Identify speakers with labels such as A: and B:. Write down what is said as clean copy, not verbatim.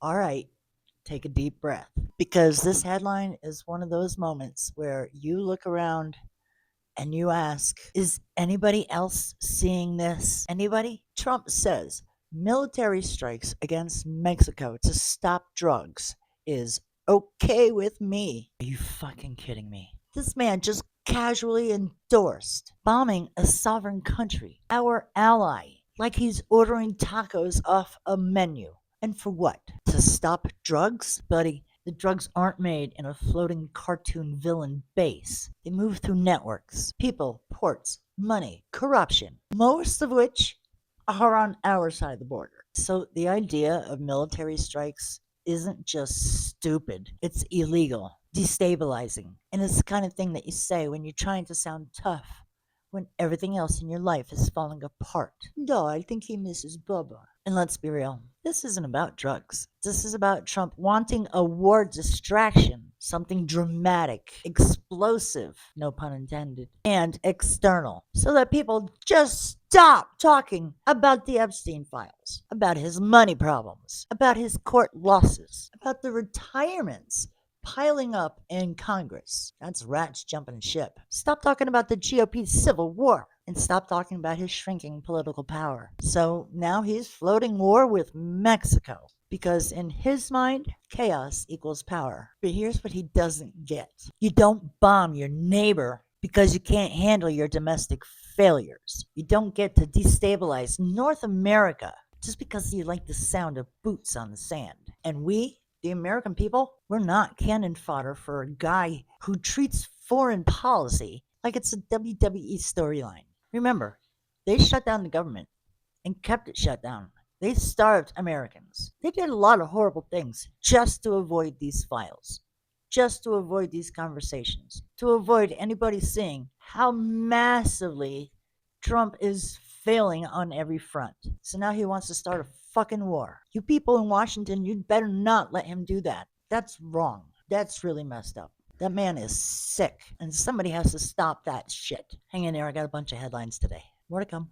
A: All right, take a deep breath. Because this headline is one of those moments where you look around and you ask, is anybody else seeing this? Anybody? Trump says military strikes against Mexico to stop drugs is okay with me. Are you fucking kidding me? This man just casually endorsed bombing a sovereign country, our ally, like he's ordering tacos off a menu. And for what? To stop drugs? Buddy, the drugs aren't made in a floating cartoon villain base. They move through networks, people, ports, money, corruption, most of which are on our side of the border. So the idea of military strikes isn't just stupid, it's illegal, destabilizing. And it's the kind of thing that you say when you're trying to sound tough when everything else in your life is falling apart. No, I think he misses Bubba. And let's be real, this isn't about drugs. This is about Trump wanting a war distraction, something dramatic, explosive, no pun intended, and external, so that people just stop talking about the Epstein files, about his money problems, about his court losses, about the retirements piling up in Congress. That's rats jumping ship. Stop talking about the GOP's civil war and stop talking about his shrinking political power. So now he's floating war with Mexico because in his mind, chaos equals power. But here's what he doesn't get. You don't bomb your neighbor because you can't handle your domestic failures. You don't get to destabilize North America just because you like the sound of boots on the sand. And we, the American people, we're not cannon fodder for a guy who treats foreign policy like it's a WWE storyline. Remember, they shut down the government and kept it shut down. They starved Americans. They did a lot of horrible things just to avoid these files, just to avoid these conversations, to avoid anybody seeing how massively Trump is failing on every front. So now he wants to start a fucking war. You people in Washington, you'd better not let him do that. That's wrong. That's really messed up. That man is sick, and somebody has to stop that shit. Hang in there, I got a bunch of headlines today. More to come.